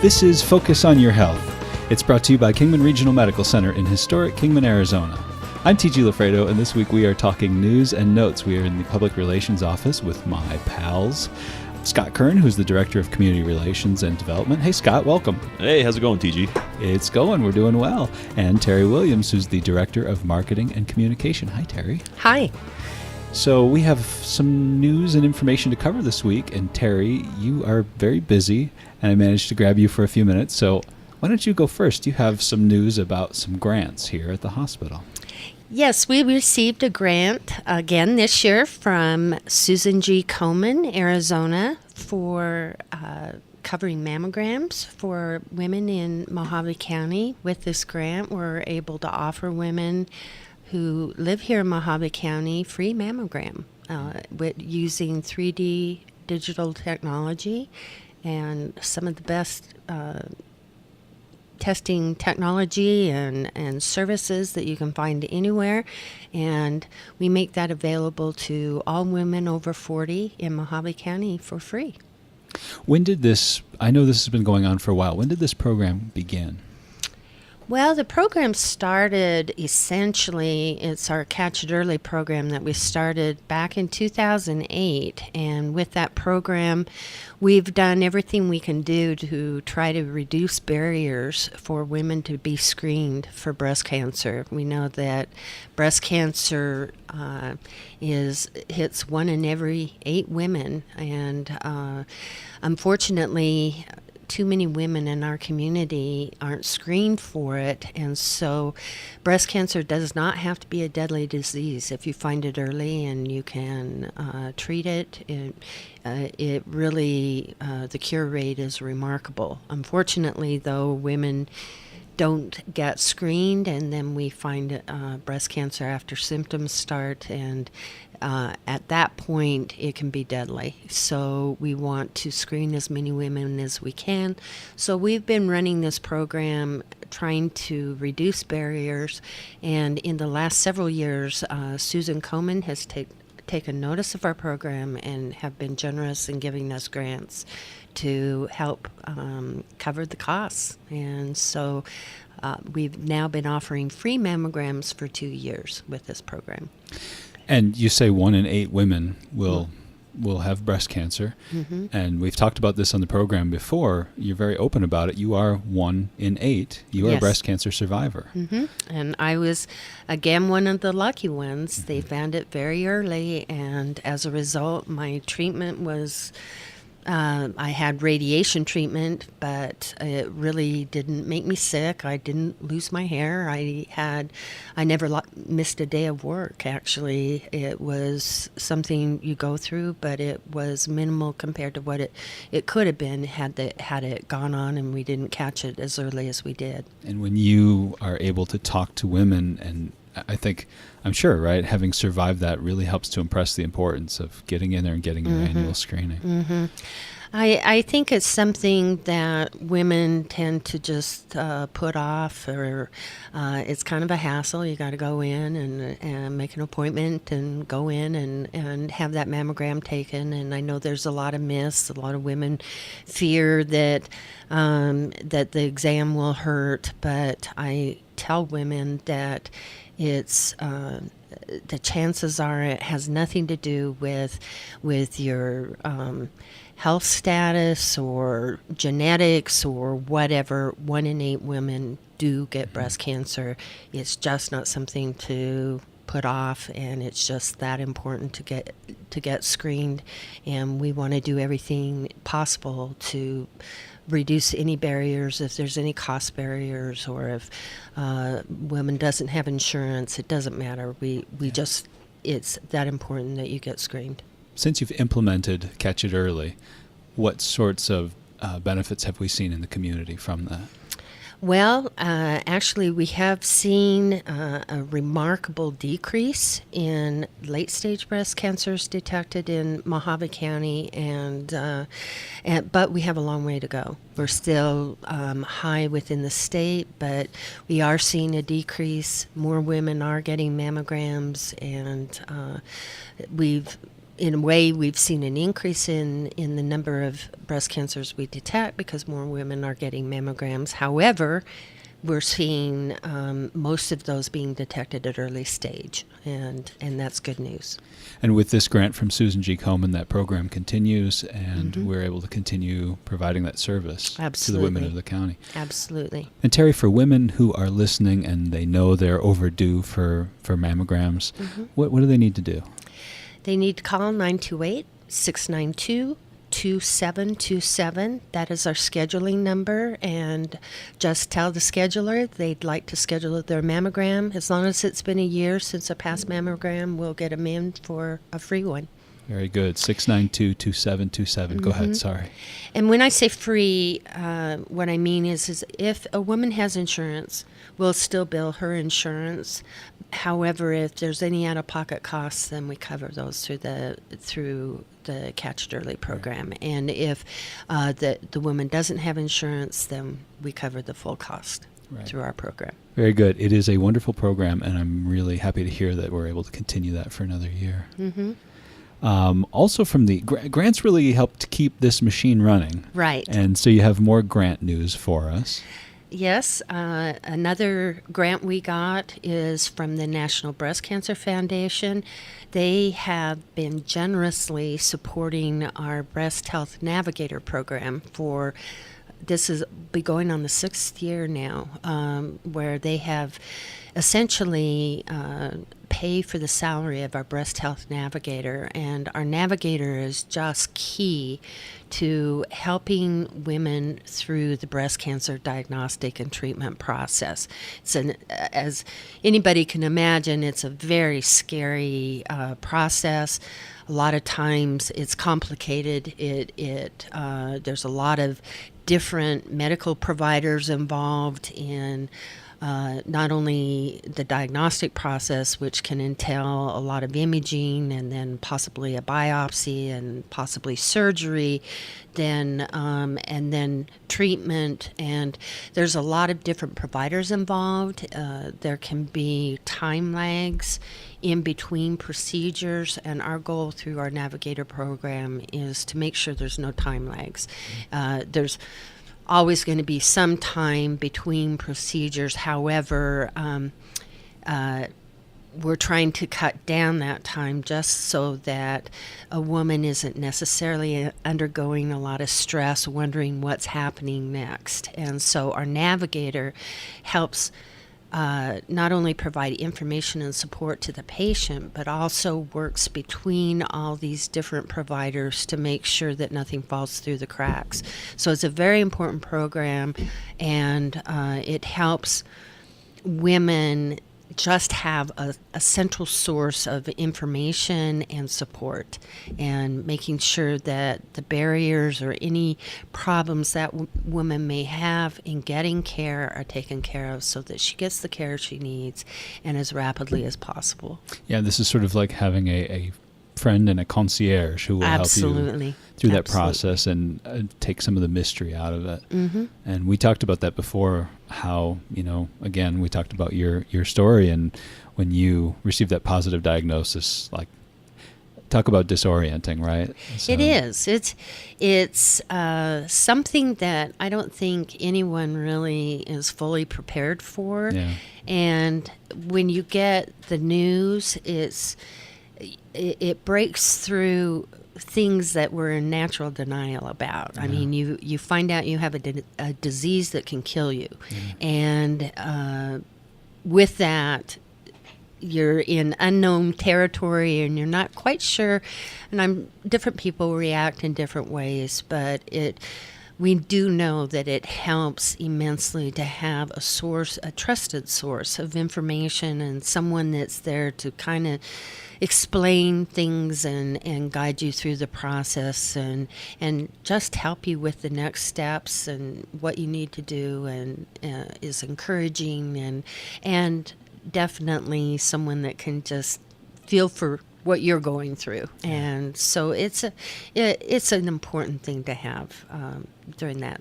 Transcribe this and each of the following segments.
This is Focus on Your Health. It's brought to you by Kingman Regional Medical Center in historic Kingman, Arizona. I'm T.G. Lafredo, and this week we are talking news and notes. We are in the Public Relations Office with my pals, Scott Kern, who's the Director of Community Relations and Development. Hey, Scott, welcome. Hey, how's it going, TG? It's going. We're doing well. And Terry Williams, who's the Director of Marketing and Communication. Hi, Terry. Hi. So we have some news and information to cover this week, and Terry, you are very busy, and I managed to grab you for a few minutes, so why don't you go first? You have some news about some grants here at the hospital. Yes, we received a grant again this year from Susan G. Komen, Arizona, for covering mammograms for women in Mojave County. With this grant, we're able to offer women who live here in Mojave County free mammogram with using 3D digital technology and some of the best testing technology and services that you can find anywhere. And we make that available to all women over 40 in Mojave County for free. When did this, I know this has been going on for a while, when did this program begin? Well, the program started essentially, it's our Catch It Early program that we started back in 2008. And with that program, we've done everything we can do to try to reduce barriers for women to be screened for breast cancer. We know that breast cancer hits 1 in every 8 women. And unfortunately, too many women in our community aren't screened for it, and so breast cancer does not have to be a deadly disease. If you find it early and you can treat it, it really, the cure rate is remarkable. Unfortunately, though, women don't get screened, and then we find breast cancer after symptoms start, and at that point it can be deadly. So we want to screen as many women as we can. So we've been running this program trying to reduce barriers, and in the last several years Susan Komen has taken notice of our program and have been generous in giving us grants to help cover the costs. And so we've now been offering free mammograms for 2 years with this program. And you say 1 in 8 women will have breast cancer. Mm-hmm. And we've talked about this on the program before. You're very open about it. You are 1 in 8. You are a breast cancer survivor. Mm-hmm. And I was, again, one of the lucky ones. Mm-hmm. They found it very early, and as a result, my treatment was I had radiation treatment, but it really didn't make me sick. I didn't lose my hair. I never missed a day of work, actually. It was something you go through, but it was minimal compared to what it could have been had it gone on and we didn't catch it as early as we did. And when you are able to talk to women, and I'm sure, right, having survived that really helps to impress the importance of getting in there and getting your annual screening. Mm-hmm. I think it's something that women tend to just put off, or it's kind of a hassle. You got to go in and make an appointment and go in and have that mammogram taken. And I know there's a lot of myths. A lot of women fear that that the exam will hurt, but I tell women that it's the chances are it has nothing to do with your health status or genetics or whatever. 1 in 8 women do get breast cancer. It's just not something to put off, and it's just that important to get screened. And we want to do everything possible to reduce any barriers, if there's any cost barriers, or if women doesn't have insurance. It doesn't matter. It's that important that you get screened. Since you've implemented Catch It Early, what sorts of benefits have we seen in the community from that? Well, actually, we have seen a remarkable decrease in late-stage breast cancers detected in Mojave County, but we have a long way to go. We're still high within the state, but we are seeing a decrease. More women are getting mammograms, and we've in a way, we've seen an increase in the number of breast cancers we detect because more women are getting mammograms. However, we're seeing most of those being detected at early stage, and that's good news. And with this grant from Susan G. Komen, that program continues, and we're able to continue providing that service to the women of the county. Absolutely. And Terry, for women who are listening and they know they're overdue for mammograms, what do they need to do? They need to call 928-692-2727. That is our scheduling number, and just tell the scheduler they'd like to schedule their mammogram. As long as it's been a year since a past mammogram, we'll get them in for a free one. Very good. 692-2727. Go ahead. Sorry. And when I say free, what I mean is if a woman has insurance, we'll still bill her insurance. However, if there's any out-of-pocket costs, then we cover those through the Catch It Early program. Right. And if the woman doesn't have insurance, then we cover the full cost through our program. Very good. It is a wonderful program, and I'm really happy to hear that we're able to continue that for another year. Also from the grants really help to keep this machine running. Right. And so you have more grant news for us. Yes. Another grant we got is from the National Breast Cancer Foundation. They have been generously supporting our Breast Health Navigator program for, this is be going on the 6th year now, where they have essentially pay for the salary of our breast health navigator, and our navigator is just key to helping women through the breast cancer diagnostic and treatment process. As anybody can imagine, it's a very scary process. A lot of times it's complicated. There's a lot of different medical providers involved in not only the diagnostic process, which can entail a lot of imaging and then possibly a biopsy and possibly surgery, and then treatment, and there's a lot of different providers involved. There can be time lags in between procedures, and our goal through our Navigator program is to make sure there's no time lags. There's always going to be some time between procedures. However, we're trying to cut down that time just so that a woman isn't necessarily undergoing a lot of stress, wondering what's happening next. And so our navigator helps not only provide information and support to the patient, but also works between all these different providers to make sure that nothing falls through the cracks. So it's a very important program, and it helps women just have a central source of information and support, and making sure that the barriers or any problems that woman may have in getting care are taken care of so that she gets the care she needs and as rapidly as possible. Yeah, this is sort of like having a friend and a concierge who will help you through that process and take some of the mystery out of it. And we talked about that before, how, again, we talked about your story, and when you received that positive diagnosis, like, talk about disorienting, right? So. It is. It's something that I don't think anyone really is fully prepared for. Yeah. And when you get the news, it breaks through things that we're in natural denial about. I mean, you find out you have a disease that can kill you. And with that, you're in unknown territory and you're not quite sure. And different people react in different ways, but we do know that it helps immensely to have a trusted source of information and someone that's there to kind of explain things and guide you through the process and just help you with the next steps and what you need to do, and is encouraging and definitely someone that can just feel for what you're going through. And so it's an important thing to have during that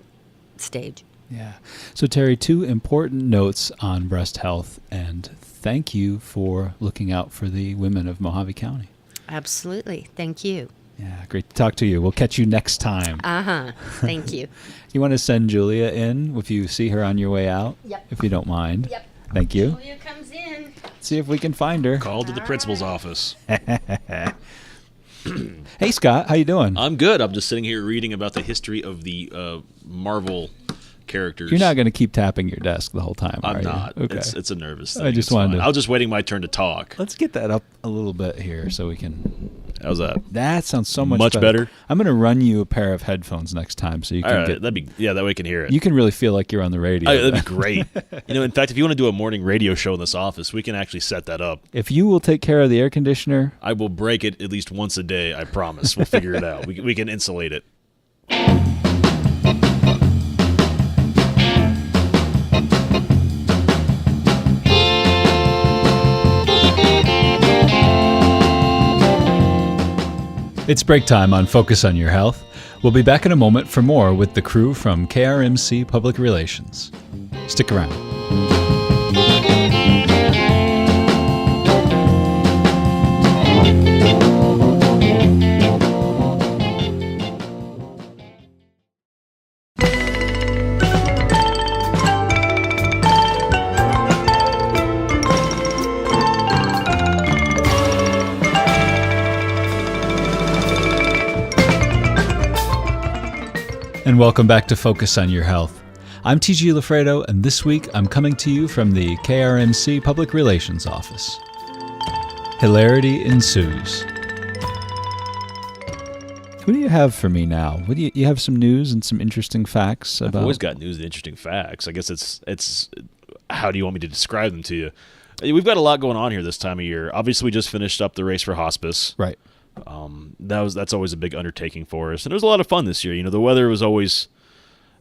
stage. Yeah. So Terry, 2 important notes on breast health, and thank you for looking out for the women of Mojave County. Absolutely. Thank you. Yeah, great to talk to you. We'll catch you next time. Thank you. You want to send Julia in if you see her on your way out? Yep. If you don't mind. Yep. Thank you. Julia comes in. See if we can find her. Call to the principal's office. Hey, Scott. How you doing? I'm good. I'm just sitting here reading about the history of the Marvel characters. You're not going to keep tapping your desk the whole time, are I'm you? not. Okay. It's a nervous thing. I just It's wanted fine. to- I was just waiting my turn to talk. Let's get that up a little bit here so we can... How's that? That sounds so much, Much better? I'm going to run you a pair of headphones next time so you All can right, get... that way I can hear it. You can really feel like you're on the radio. That'd be great. In fact, if you want to do a morning radio show in this office, we can actually set that up. If you will take care of the air conditioner... I will break it at least once a day. I promise. We'll figure it out. We can insulate it. It's break time on Focus on Your Health. We'll be back in a moment for more with the crew from KRMC Public Relations. Stick around. And welcome back to Focus on Your Health. I'm TG Lafredo, and this week I'm coming to you from the KRMC Public Relations Office. Hilarity ensues. What do you have for me now? What do you have some news and some interesting facts about? I've always got news and interesting facts. I guess it's how do you want me to describe them to you? We've got a lot going on here this time of year. Obviously, we just finished up the race for hospice. Right. That's always a big undertaking for us, and it was a lot of fun this year. The weather was always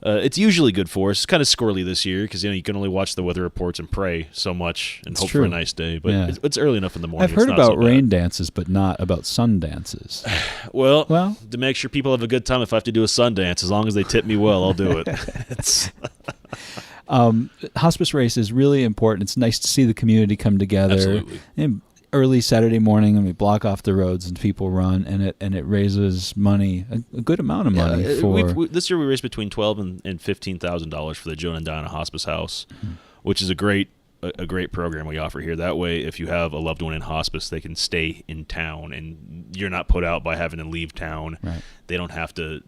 it's usually good for us. It's kind of squirrely this year because you can only watch the weather reports and pray so much and hope for a nice day. But Yeah. it's early enough in the morning. I've heard it's not about so bad. rain dances, but not about sun dances. Well, to make sure people have a good time, if I have to do a sun dance, as long as they tip me well, I'll do it. Hospice race is really important. It's nice to see the community come together. Absolutely. And early Saturday morning, and we block off the roads and people run, and it raises money, a good amount of money This year we raised between $12,000 and $15,000 for the Joan and Dinah Hospice House, which is a great program we offer here. That way, if you have a loved one in hospice, they can stay in town, and you're not put out by having to leave town. Right. They don't have to,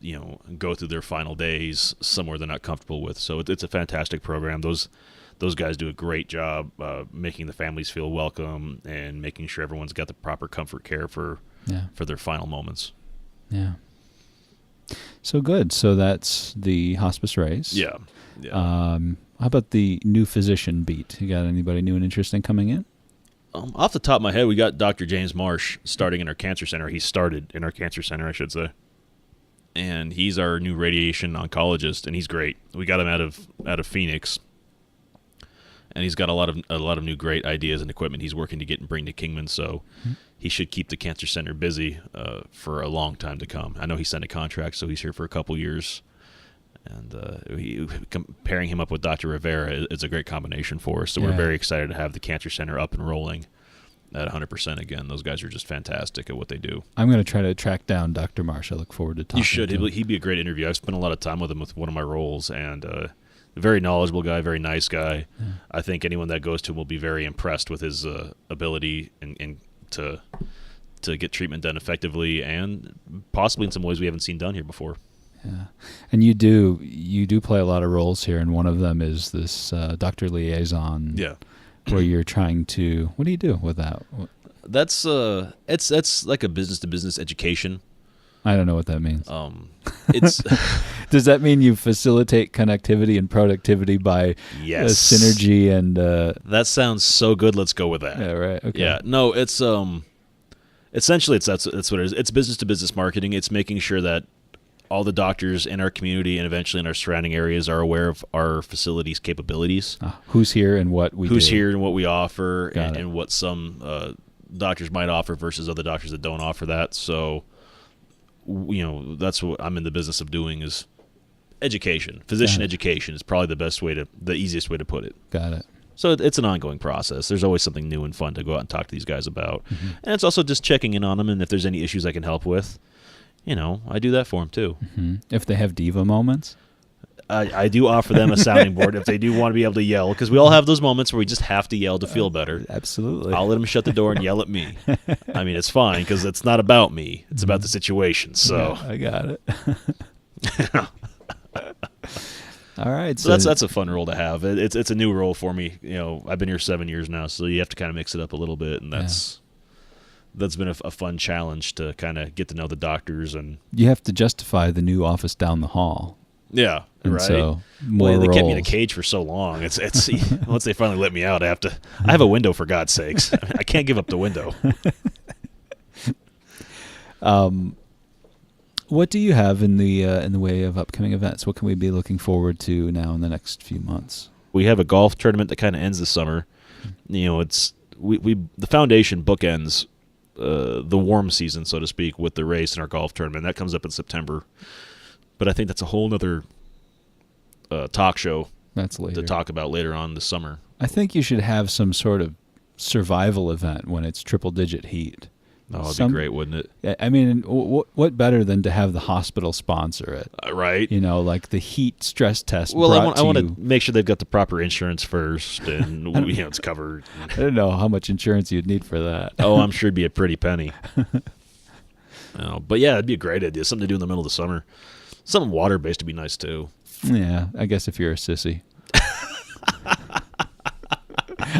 go through their final days somewhere they're not comfortable with. So it's a fantastic program. Those guys do a great job making the families feel welcome and making sure everyone's got the proper comfort care for their final moments. Yeah. So good. So that's the hospice race. Yeah. How about the new physician beat? You got anybody new and interesting coming in? Off the top of my head, we got Dr. James Marsh starting in our cancer center. He started in our cancer center, I should say. And he's our new radiation oncologist, and he's great. We got him out of Phoenix. And he's got a lot of new great ideas and equipment he's working to get and bring to Kingman, so he should keep the cancer center busy for a long time to come. I know he signed a contract, so he's here for a couple years. And comparing him up with Dr. Rivera is a great combination for us. So we're very excited to have the cancer center up and rolling at 100% again. Those guys are just fantastic at what they do. I'm going to try to track down Dr. Marsh. I look forward to talking You should. to him. He'd be a great interview. I've spent a lot of time with him with one of my roles, and a very knowledgeable guy, very nice guy. Yeah. I think anyone that goes to him will be very impressed with his ability and to get treatment done effectively and possibly in some ways we haven't seen done here before. Yeah, and you do play a lot of roles here, and one of them is this doctor liaison. Yeah, where you're trying to. What do you do with that? That's it's like a business to business education. I don't know what that means. It's does that mean you facilitate connectivity and productivity by synergy and? That sounds so good. Let's go with that. Yeah. Right. Okay. Yeah. No. It's essentially that's what it is. It's business to business marketing. It's making sure that all the doctors in our community and eventually in our surrounding areas are aware of our facility's capabilities. Who's here and what we do. Who's here and what we offer and what some doctors might offer versus other doctors that don't offer that. So, that's what I'm in the business of doing is education. Physician education is probably the easiest way to put it. Got it. So it's an ongoing process. There's always something new and fun to go out and talk to these guys about. And it's also just checking in on them, and if there's any issues I can help with, I do that for them too. If they have diva moments. I do offer them a sounding board if they do want to be able to yell, because we all have those moments where we just have to yell to feel better. Absolutely. I'll let them shut the door and yell at me. I mean, it's fine because it's not about me. It's about the situation. So Yeah, I got it. All right. So that's a fun role to have. It's a new role for me. I've been here 7 years now, so you have to kind of mix it up a little bit, and that's been a fun challenge to kind of get to know the doctors. And you have to justify the new office down the hall. Yeah, And right. So more Well, they kept me in a roles. cage for so long. It's once they finally let me out, I have a window, for God's sakes. I can't give up the window. What do you have in the way of upcoming events? What can we be looking forward to now in the next few months? We have a golf tournament that kind of ends this summer. It's the foundation bookends the warm season, so to speak, with the race and our golf tournament. That comes up in September. But I think that's a whole other talk show That's later. to talk about later on this summer. I think you should have some sort of survival event when it's triple-digit heat. Oh, it'd be great, wouldn't it? I mean, what better than to have the hospital sponsor it? Right. Like the heat stress test. Well, I want you. to make sure they've got the proper insurance first, and it's covered. I don't know how much insurance you'd need for that. Oh, I'm sure it'd be a pretty penny. But yeah, it'd be a great idea. Something to do in the middle of the summer. Something water-based would be nice too. Yeah, I guess if you're a sissy.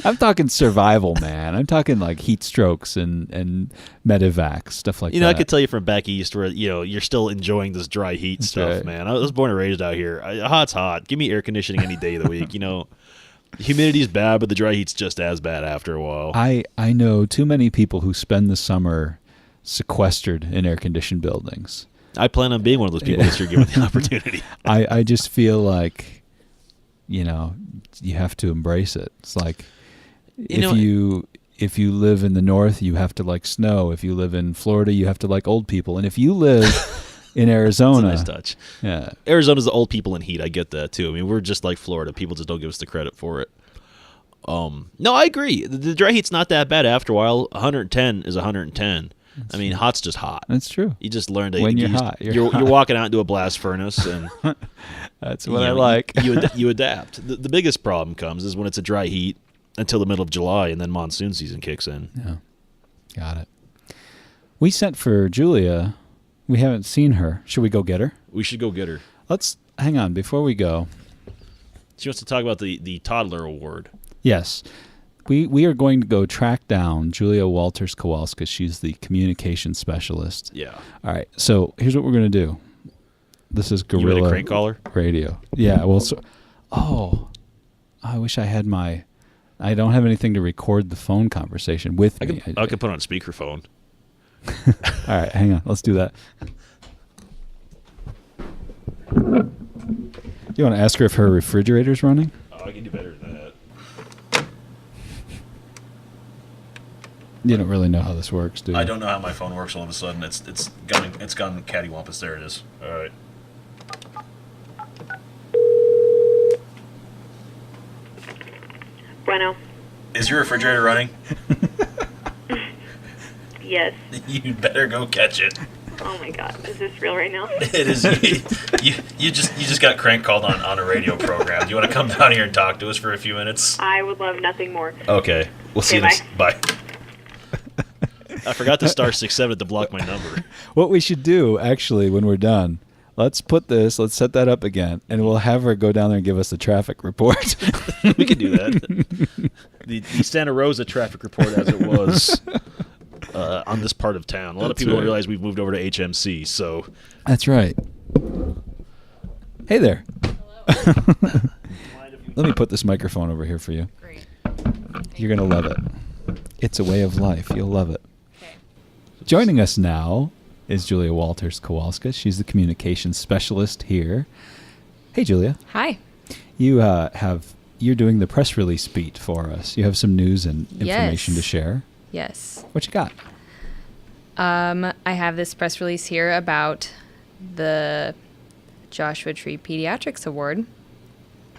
I'm talking survival, man. I'm talking like heat strokes and medevacs, stuff like that. I could tell you from back east where you're still enjoying this dry heat stuff, right. man. I was born and raised out here. Hot's hot. Give me air conditioning any day of the week. Humidity's bad, but the dry heat's just as bad after a while. I know too many people who spend the summer sequestered in air-conditioned buildings. I plan on being one of those people this year given the opportunity. I just feel like, you have to embrace it. It's like if you live in the north, you have to like snow. If you live in Florida, you have to like old people. And if you live in Arizona, That's a nice touch. yeah, Arizona's the old people in heat. I get that too. I mean, we're just like Florida. People just don't give us the credit for it. No, I agree. The dry heat's not that bad after a while. 110 is 110. I mean, hot's just hot. that's true. You just learn to When you're use- hot, you're you're hot. walking out into a blast furnace, and That's what I like. You adapt. The biggest problem comes is when it's a dry heat until the middle of July, and then monsoon season kicks in. Yeah, got it. We sent for Julia. We haven't seen her. Should we go get her? We should go get her. Let's hang on before we go. She wants to talk about the toddler award. Yes. We are going to go track down Julia Walters Kowalska. She's the communication specialist. Yeah. All right. So here's what we're going to do. This is You ready Guerrilla to crank caller? Radio. Yeah. Well, I wish I had I don't have anything to record the phone conversation with I me. can put it on speakerphone. All right. Hang on. Let's do that. You want to ask her if her refrigerator's running? Oh, I can do better than that. You don't really know how this works, do you? I don't know how my phone works. All of a sudden, it's gone cattywampus. There it is. All right. Bueno. Is your refrigerator running? Yes. You better go catch it. Oh my God. Is this real right now? It is. You just got crank called on a radio program. Do you want to come down here and talk to us for a few minutes? I would love nothing more. Okay. We'll see you Okay, next. Bye. I forgot to star 67 to block my number. What we should do, actually, when we're done, let's set that up again, and we'll have her go down there and give us the traffic report. We can do that. The Santa Rosa traffic report as it was on this part of town. A lot of That's people don't right. realize we've moved over to HMC, so That's right. Hey there. Let me put this microphone over here for you. Great. You're going to love it. It's a way of life. You'll love it. Okay. Joining us now is Julia Walters Kowalska. She's the communications specialist here. Hey, Julia. Hi. You're doing the press release beat for us. You have some news and information Yes. to share. Yes. What you got? I have this press release here about the Joshua Tree Pediatrics Award.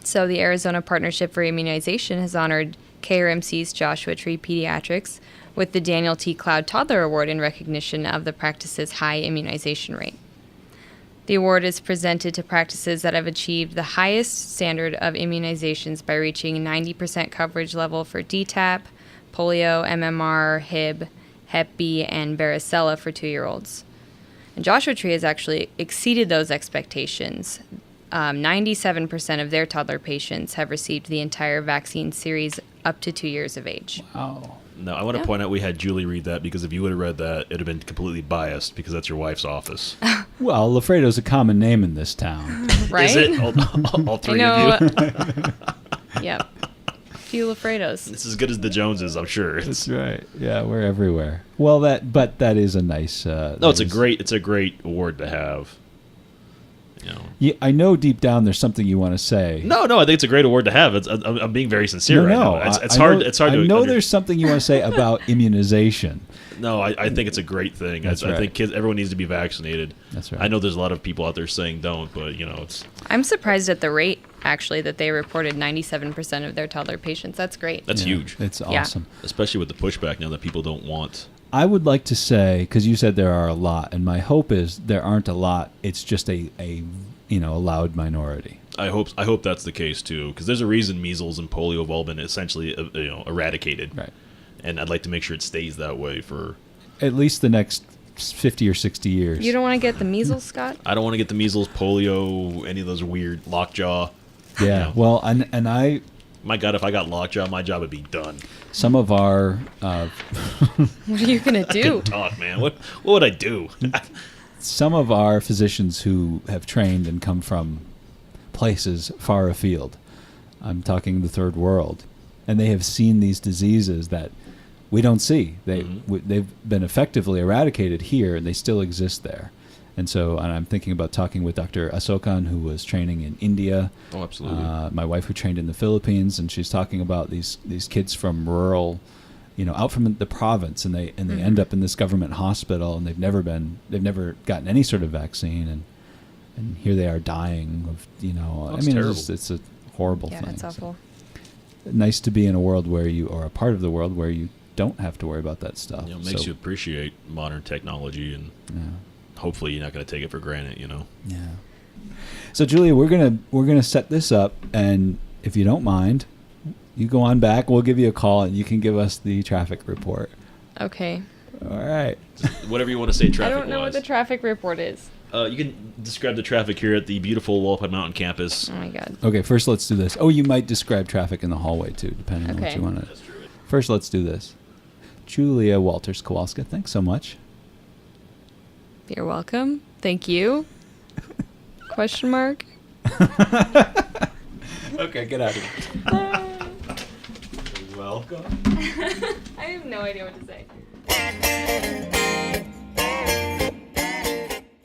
So the Arizona Partnership for Immunization has honored KRMC's Joshua Tree Pediatrics with the Daniel T. Cloud Toddler Award in recognition of the practice's high immunization rate. The award is presented to practices that have achieved the highest standard of immunizations by reaching 90% coverage level for DTaP, polio, MMR, Hib, Hep B, and varicella for 2-year-olds. And Joshua Tree has actually exceeded those expectations. 97% of their toddler patients have received the entire vaccine series up to 2 years of age. Wow. No, I want to point out we had Julie read that because if you would have read that, it'd have been completely biased because that's your wife's office. Well, Lafredo's a common name in this town. Right? Is it? All three of you? Yep. Few Lafredos. It's as good as the Joneses, I'm sure. That's right. Yeah, we're everywhere. Well, that is a nice. No, it's a great award to have. You know. Yeah, I know deep down there's something you want to say. No, I think it's a great award to have. I'm being very sincere right now. It's I hard. know, It's hard I to. know there's something you want to say about immunization. No, I think it's a great thing. That's I right. think everyone needs to be vaccinated. That's right. I know there's a lot of people out there saying don't, but it's. I'm surprised at the rate, actually, that they reported 97% of their toddler patients. That's great. That's Yeah, huge, It's Yeah. awesome. especially with the pushback now that people don't want. I would like to say, because you said there are a lot, and my hope is there aren't a lot. It's just a loud minority. I hope that's the case too, because there's a reason measles and polio have all been essentially eradicated, Right. and I'd like to make sure it stays that way for. At least the next 50 or 60 years. You don't want to get the measles, Scott? I don't want to get the measles, polio, any of those weird lockjaw. Yeah. Yeah. Well, and I, My God, if I got lockjaw, my job would be done. some of our, What are you going to do? Talk, man. What would I do? some of our physicians who have trained and come from places far afield, I'm talking the third world, and they have seen these diseases that we don't see. They've been effectively eradicated here, and they still exist there. And I'm thinking about talking with Dr. Asokan, who was training in India. Oh, absolutely. My wife, who trained in the Philippines, and she's talking about these kids from rural, out from the province, and they end up in this government hospital, and they've never gotten any sort of vaccine, and here they are dying of, That's terrible. It's a horrible Yeah, thing. that's awful. Nice to be in a world where you are a part of the world where you don't have to worry about that stuff. It makes you appreciate modern technology, and hopefully you're not going to take it for granted. Yeah. So Julia, we're gonna set this up, and if you don't mind, you go on back. We'll give you a call, and you can give us the traffic report. Okay. All right. Whatever you want to say, I traffic. don't know what the traffic report is. You can describe the traffic here at the beautiful Walpole Mountain campus. Oh, my God. Okay. First, let's do this. Oh, you might describe traffic in the hallway too, depending on what Okay. you want to. That's true. First, let's do this. Julia Walters Kowalska, thanks so much. You're welcome. Thank you. Question mark? Okay, get out of here. Welcome. I have no idea what to say.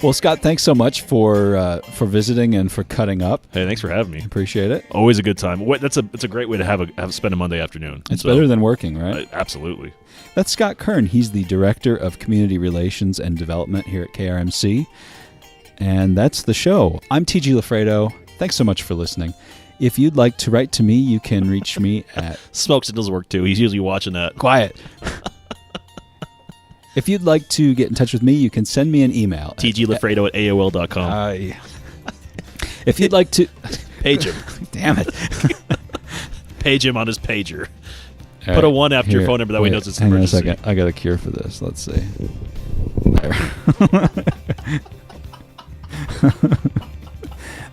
Well, Scott, thanks so much for visiting and for cutting up. Hey, thanks for having me. Appreciate it. Always a good time. It's a great way to spend a Monday afternoon. It's better than working, right? Absolutely. That's Scott Kern. He's the Director of Community Relations and Development here at KRMC. And that's the show. I'm TG Lafredo. Thanks so much for listening. If you'd like to write to me, you can reach me at... Smoke signals work too. He's usually watching that. Quiet. If you'd like to get in touch with me, you can send me an email. tglafredo@aol.com. If you'd like to... Page him. Damn it. Page him on his pager. All Put a right, 1 after your here, phone number, that way he wait, knows it's an hang on a emergency. second. I got a cure for this. Let's see. There.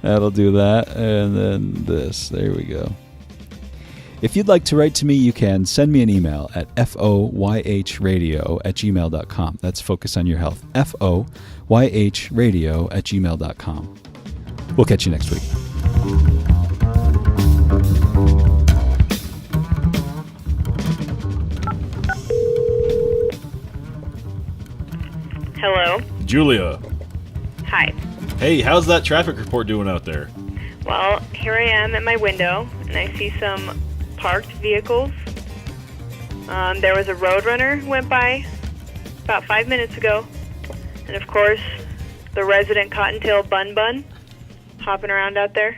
That'll do that. And then this. There we go. If you'd like to write to me, you can send me an email at foyhradio@gmail.com. That's Focus on Your Health. foyhradio@gmail.com. We'll catch you next week. Hello. Julia. Hi. Hey, how's that traffic report doing out there? Well, here I am at my window, and I see some parked vehicles. There was a roadrunner who went by about 5 minutes ago. And, of course, the resident cottontail Bun Bun hopping around out there.